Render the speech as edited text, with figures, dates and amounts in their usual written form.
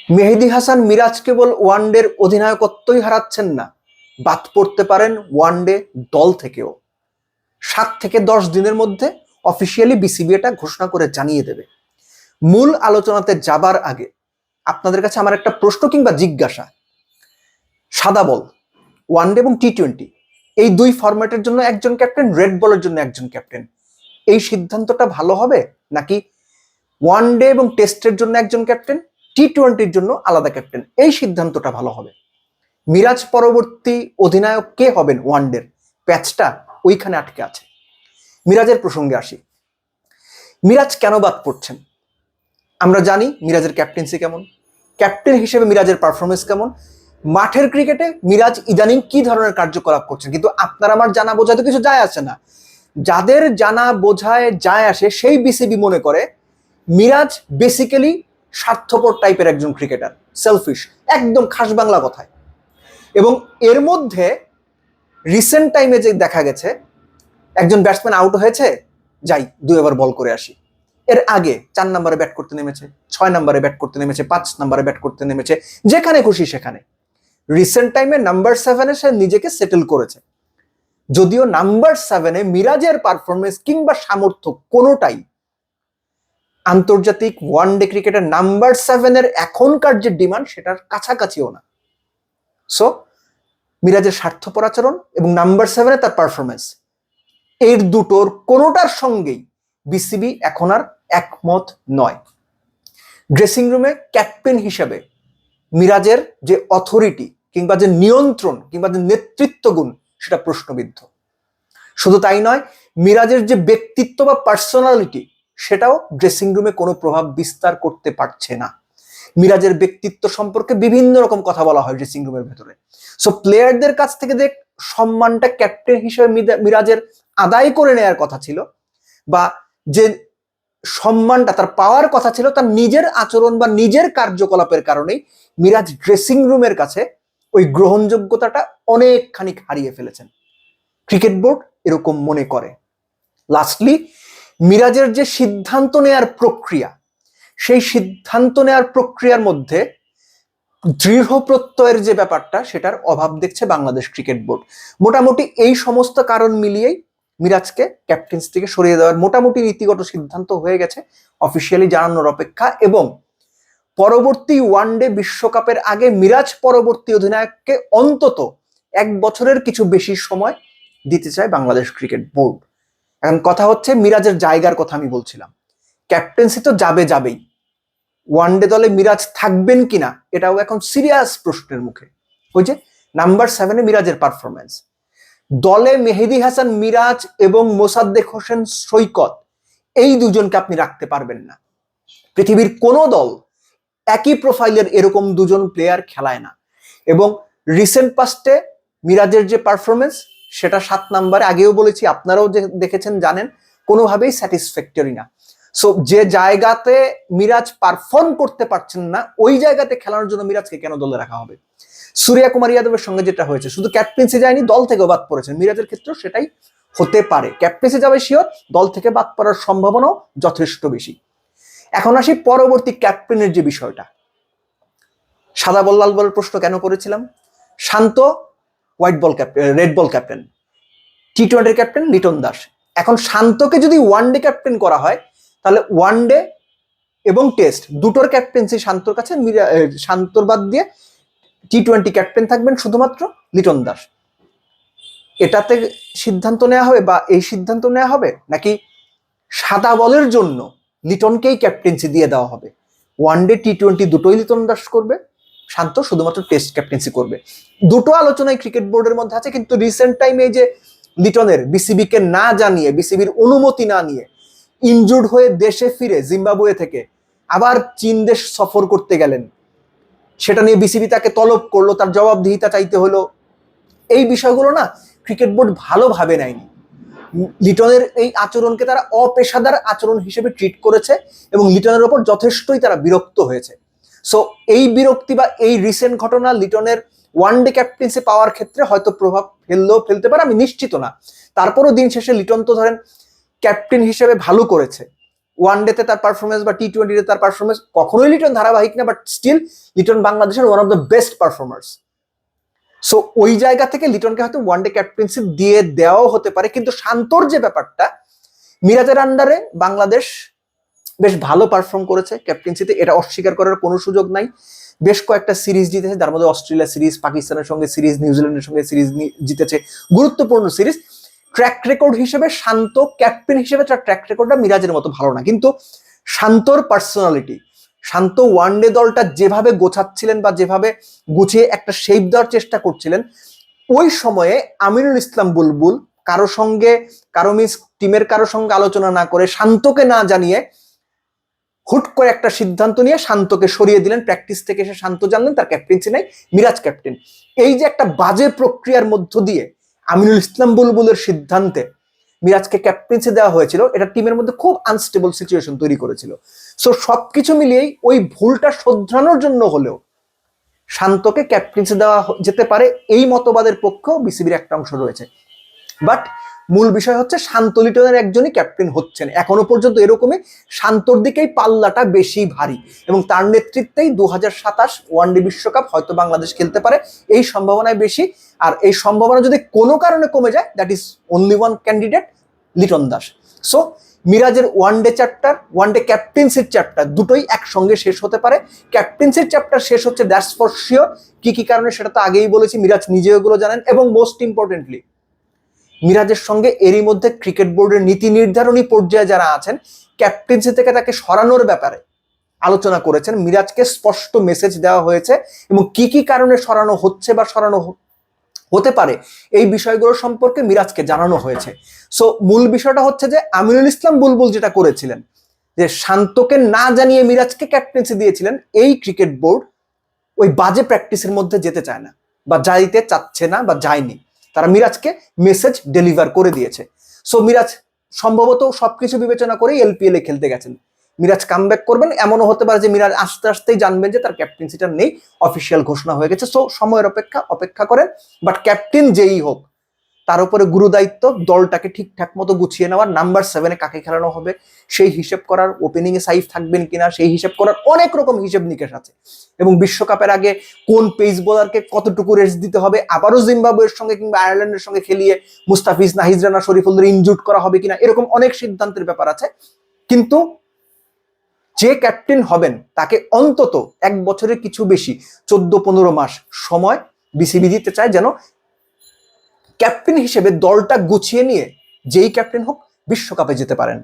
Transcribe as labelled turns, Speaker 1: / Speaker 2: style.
Speaker 1: মেহেদী হাসান মিরাজ কেবল ওয়ানডের অধিনায়কত্বই হারাচ্ছেন না, বাদ পড়তে পারেন ওয়ানডে দল থেকেও। 7 থেকে 10 দিনের মধ্যে অফিসিয়ালি বিসিবি এটা ঘোষণা করে জানিয়ে দেবে। মূল আলোচনাতে যাবার আগে আপনাদের কাছে আমার একটা প্রশ্ন কিংবা জিজ্ঞাসা। সাদা বল, ওয়ানডে এবং টি-20 এই দুই ফরম্যাটের জন্য একজন ক্যাপ্টেন, রেড বলের জন্য একজন ক্যাপ্টেন, এই সিদ্ধান্তটা ভালো হবে, নাকি ওয়ানডে এবং টেস্টের জন্য একজন ক্যাপ্টেন, টি-20-র জন্য আলাদা ক্যাপ্টেন, এই সিদ্ধান্তটা ভালো হবে? মিরাজ পরবর্তী অধিনায়ক কে হবেন ওয়ানডের প্যাচটা ওইখানে আটকে আছে। মিরাজের প্রসঙ্গে আসি। মিরাজ কেন বাদ পড়ছেন? আমরা জানি মিরাজের ক্যাপ্টেন্সি কেমন, ক্যাপ্টেন হিসেবে মিরাজের পারফরমেন্স কেমন, মাঠের ক্রিকেটে মিরাজ ইদানিং কি ধরনের কার্যকলাপ করছেন, কিন্তু আপনার আমার জানা বোঝাতে কিছু যায় আসে না। যাদের জানা বোঝায় যায় আসে সেই বিসিবি মনে করে মিরাজ বেসিক্যালি স্বার্থপর টাইপের একজন ক্রিকেটার, সেলফিশ, একদম খাস বাংলা কথায়। এবং এর মধ্যে রিসেন্ট টাইমে যে দেখা গেছে একজন ব্যাটসম্যান আউট হয়েছে, যাই 2 ওভার বল করে আসি, এর আগে 4 নম্বরে ব্যাট করতে নেমেছে, 6 নম্বরে ব্যাট করতে নেমেছে, 5 নম্বরে ব্যাট করতে নেমেছে, যেখানে খুশি সেখানে। রিসেন্ট টাইমে নাম্বার 7-এ সে নিজেকে সেটেল করেছে। যদিও নাম্বার 7-এ মিরাজের পারফরমেন্স কিংবা সামর্থ্য কোনোটাই আন্তর্জাতিক ওয়ানডে ক্রিকেটের নাম্বার 7-এর এখনকার যে ডিমান্ড সেটার কাছাকাছিও না। সো মিরাজের স্বার্থপর আচরণ এবং নাম্বার 7-এ তার পারফরমেন্স, এর দুটোর কোনোটার সঙ্গেই বিসিবি এখন আর একমত নয়। ড্রেসিং রুমে ক্যাপ্টেন হিসেবে মিরাজের যে অথরিটি কিংবা যে নিয়ন্ত্রণ কিংবা যে নেতৃত্ব গুণ সেটা প্রশ্নবিদ্ধ। শুধু তাই নয়, মিরাজের যে ব্যক্তিত্ব বা পার্সোনালিটি সেটাও ড্রেসিং রুমে কোনো প্রভাব বিস্তার করতে পারছে না। মিরাজের ব্যক্তিত্ব সম্পর্কে বিভিন্ন রকম কথা বলা হয় ড্রেসিং রুমের ভেতরে। সো প্লেয়ারদের কাছ থেকে যে সম্মানটা ক্যাপ্টেন হিসেবে মিরাজের আদায় করে নেওয়ার কথা ছিল, বা যে সম্মানটা তার পাওয়ার কথা ছিল, তার নিজের আচরণ বা নিজের কার্যকলাপের কারণেই মিরাজ ড্রেসিং রুমের কাছে ওই গ্রহণযোগ্যতাটা অনেকখানি হারিয়ে ফেলেছেন। ক্রিকেট বোর্ড এরকম মনে করে। লাস্টলি, মিরাজের যে সিদ্ধান্ত নেয়ার প্রক্রিয়া, সেই সিদ্ধান্ত নেয়ার প্রক্রিয়ার মধ্যে দৃঢ় প্রত্যয়ের যে ব্যাপারটা সেটার অভাব দেখছে বাংলাদেশ ক্রিকেট বোর্ড। মোটামুটি এই সমস্ত কারণ মিলিয়েই মিরাজকে ক্যাপ্টেন্সি থেকে সরিয়ে দেওয়ার মোটামুটি নীতিগত সিদ্ধান্ত হয়ে গেছে, অফিসিয়ালি জানানোর অপেক্ষা। এবং পরবর্তী ওয়ানডে বিশ্বকাপের আগে মিরাজ পরবর্তী অধিনায়ককে অন্তত 1 বছরের কিছু বেশি সময় দিতে চায় বাংলাদেশ ক্রিকেট বোর্ড। এখন কথা হচ্ছে মিরাজের জায়গার কথা আমি বলছিলাম। ক্যাপ্টেন্সি তো যাবেই, ওয়ানডে দলে মিরাজ থাকবেন কিনা এটাও এখন সিরিয়াস প্রশ্নের মুখে। ওই যে নাম্বার 7-এ মিরাজের পারফরমেন্স, দলে মেহেদী হাসান মিরাজ এবং মোসাদ্দেক হোসেন সৈকত, এই দুজনকে আপনি রাখতে পারবেন না। পৃথিবীর কোনো দল একই প্রোফাইলের এরকম দুজন প্লেয়ার খেলায় না। এবং রিসেন্ট পাস্টে মিরাজের যে পারফরমেন্স সেটা 7 নম্বরে, আগেও বলেছি, আপনারাও যে দেখেছেন জানেন, কোনোভাবেই স্যাটিসফ্যাক্টরি না। সো যে জায়গাতে মিরাজ পারফর্ম করতে পারছেন না, ওই জায়গাতে খেলানোর জন্য মিরাজকে কেন দলে রাখা হবে? সূর্যা কুমার যাদবের সঙ্গে যেটা হয়েছে, শুধু ক্যাপ্টেন্সি যায়নি, দল থেকেও বাদ পড়েছেন। মিরাজের ক্ষেত্রেও সেটাই হতে পারে, ক্যাপ্টেন্সি যাবে শিওর, দল থেকে বাদ পড়ার সম্ভাবনাও যথেষ্ট বেশি। এখন আসি পরবর্তী ক্যাপ্টেনের যে বিষয়টা। সাদা বল লাল বলের প্রশ্ন কেন করেছিলাম? Shanto white ball captain, red ball captain, টি-20 ক্যাপ্টেন লিটন দাস। এখন শান্তকে যদি ওয়ানডে ক্যাপ্টেন করা হয়, তাহলে ওয়ানডে এবং টেস্ট দুটোর ক্যাপ্টেন্সি শান্তর কাছে, শান্তর বাদ দিয়ে টি-20 ক্যাপ্টেন থাকবেন শুধুমাত্র লিটন দাস। এটাতে সিদ্ধান্ত নেওয়া হবে, বা এই সিদ্ধান্ত নেওয়া হবে, নাকি সাদা বলের জন্য লিটনকেই ক্যাপ্টেন্সি দিয়ে দেওয়া হবে? ওয়ানডে টি-20 দুটোই লিটন দাস করবে, শান্ত শুধুমাত্র টেস্ট ক্যাপ্টেন্সি করবে। দুটো আলোচনায় ক্রিকেট বোর্ডের মধ্যে আছে, কিন্তু রিসেন্ট টাইমে যে লিটনের বিসিবিকে না জানিয়ে, বিসিবির অনুমতি না নিয়ে ইনজুর্ড হয়ে দেশে ফিরে জিম্বাবুয়ে থেকে আবার চীন দেশ সফর করতে গেলেন, সেটা নিয়ে বিসিবি তাকে তলব করলো, তার জবাবদিহিতা চাইতে হলো। এই বিষয়গুলো না ক্রিকেট বোর্ড ভালোভাবে নেয়নি। লিটনের এই আচরণকে তারা অপেশাদার আচরণ হিসেবে ট্রিট করেছে এবং লিটনের ওপর যথেষ্টই তারা বিরক্ত হয়েছে। সো এই বিরক্তি বা এই রিসেন্ট ঘটনা লিটনের ওয়ানডে ক্যাপ্টেন্সি পাওয়ার ক্ষেত্রে হয়তো প্রভাব ফেলতে পারে, আমি নিশ্চিত না। তারপরও দিন শেষে লিটন তো ধরেন ক্যাপ্টেন হিসেবে ভালো করেছে, ওয়ানডেতে তার পারফরমেন্স বা T20-তে তার পারফরমেন্স কখনোই লিটন ধারাবাহিক না, বাট স্টিল লিটন বাংলাদেশের one of the best performers. So ওই জায়গা থেকে লিটনকে হয়তো ওয়ানডে ক্যাপ্টেন্সি দিয়ে দেওয়াও হতে পারে, কিন্তু শান্তর যে ব্যাপারটা, মিরাজের আন্ডারে বাংলাদেশ বেশ ভালো পারফর্ম করেছে ক্যাপ্টেন্সিতে, এটা অস্বীকার করার কোনো সুযোগ নাই। বেশ কয়েকটা সিরিজ জিতেছে, তার মধ্যে অস্ট্রেলিয়া সিরিজ, পাকিস্তানের সঙ্গে সিরিজ, নিউজিল্যান্ডের সঙ্গে সিরিজ জিতেছে, গুরুত্বপূর্ণ সিরিজ। ট্র্যাক রেকর্ড হিসেবে শান্ত ক্যাপ্টেন হিসেবে তার ট্র্যাক রেকর্ডটা মিরাজের মতো ভালো না, কিন্তু শান্তর পার্সোনালিটি, শান্ত ওয়ানডে দলটা যেভাবে গোছাচ্ছিলেন বা যেভাবে গুছিয়ে একটা শেপ দেওয়ার চেষ্টা করছিলেন, ওই সময়ে আমিনুল ইসলাম বুলবুল কারো মিস টিমের কারো সঙ্গে আলোচনা না করে, শান্তকে না জানিয়ে হুট করে একটা সিদ্ধান্ত নিয়ে শান্তকে সরিয়ে দিলেন। প্র্যাকটিস থেকে এসে শান্ত জানলেন তার ক্যাপ্টেন্সি নাই, মিরাজ ক্যাপ্টেন। এই যে একটা বাজে প্রক্রিয়ার মধ্য দিয়ে আমিনুল ইসলাম বুলবুলের সিদ্ধান্তে মিরাজকে ক্যাপ্টেন্সি দেওয়া হয়েছিল, এটা টিমের মধ্যে খুব আনস্টেবল সিচুয়েশন তৈরি করেছিল। সো সবকিছু মিলিয়েই ওই ভুলটা শোধরানোর জন্য হলেও শান্তকে ক্যাপ্টেন্সি দেওয়া যেতে পারে, এই মতবাদের পক্ষেও বিসিবির একটা অংশ রয়েছে। বাট মূল বিষয় হচ্ছে শান্ত লিটনের একজনই ক্যাপ্টেন হচ্ছেন এখনো পর্যন্ত, এরকমই শান্তর দিকেই পাল্লাটা বেশি ভারী, এবং তার নেতৃত্বেই 2027 ওয়ানডে বিশ্বকাপ হয়তো বাংলাদেশ খেলতে পারে, এই সম্ভাবনায় বেশি। আর এই সম্ভাবনা যদি কোনো কারণে কমে যায়, that is only one candidate, Liton Das. So মিরাজের ওয়ানডে চ্যাপ্টার, ওয়ানডে ক্যাপ্টেন্সির চ্যাপ্টার দুটোই একসঙ্গে শেষ হতে পারে। ক্যাপ্টেন্সির চ্যাপ্টার শেষ হচ্ছে, দ্যাটস ফর শিওর। কি কি কারণে সেটা তো আগেই বলেছি, মিরাজ নিজেও এগুলো জানেন। এবং মোস্ট ইম্পর্টেন্টলি, মিরাজের সঙ্গে এরই মধ্যে ক্রিকেট বোর্ডের নীতি নির্ধারণী পর্যায়ে যারা আছেন, ক্যাপ্টেন্সি থেকে তাকে সরানোর ব্যাপারে আলোচনা করেছেন। মিরাজকে স্পষ্ট মেসেজ দেওয়া হয়েছে, এবং কি কি কারণে সরানো হচ্ছে বা সরানো হতে পারে এই বিষয়গুলো সম্পর্কে মিরাজকে জানানো হয়েছে। সো মূল বিষয়টা হচ্ছে যে আমিনুল ইসলাম বুলবুল যেটা করেছিলেন, যে শান্তকে না জানিয়ে মিরাজকে ক্যাপ্টেন্সি দিয়েছিলেন, এই ক্রিকেট বোর্ড ওই বাজে প্র্যাকটিসের মধ্যে যেতে চায় না, বা যাইতে চাচ্ছে না, বা যায়নি। তারা মিরাজকে মেসেজ ডেলিভার করে দিয়েছে। সো মিরাজ সম্ভবত সবকিছু বিবেচনা করেই এলপিএল এ খেলতে গেছেন। মিরাজ কামব্যাক করবেন, এমনও হতে পারে যে মিরাজ আস্তে আস্তেই জানবেন যে তার ক্যাপ্টেন্সিটা নেই, অফিসিয়াল ঘোষণা হয়ে গেছে। সো সময়ের অপেক্ষা করেন। বাট ক্যাপ্টেন যেই হোক, তার উপরে গুরুদায়িত্ব দলটাকে ঠিকঠাক মতো গুছিয়ে নেওয়ার, নাম্বার 7-এ কাকে খেলানো হবে সেই হিসেব করার, ওপেনিং এ সাইফ থাকবেন কিনা সেই হিসেব করার, অনেক রকম হিসেব নিকেশ আছে। এবং বিশ্বকাপের আগে কোন পেস বোলারকে কতটুকু রেস্ট দিতে হবে, আবারও জিম্বাবুয়ের সঙ্গে কিংবা আয়ারল্যান্ডের সঙ্গে খেলিয়ে মুস্তাফিজ, নাহিদ রানা, শরীফুলদের ইনজুর্ড করা হবে কিনা, এরকম অনেক সিদ্ধান্তের ব্যাপার আছে। কিন্তু যে ক্যাপ্টেন হবেন তাকে অন্তত 1 বছরের কিছু বেশি, 14-15 মাস সময় বিসিবি দিতে চায়, যেন ক্যাপ্টেন হিসেবে দলটা গুছিয়ে নিয়ে যেই ক্যাপ্টেন হোক বিশ্বকাপে যেতে পারেন।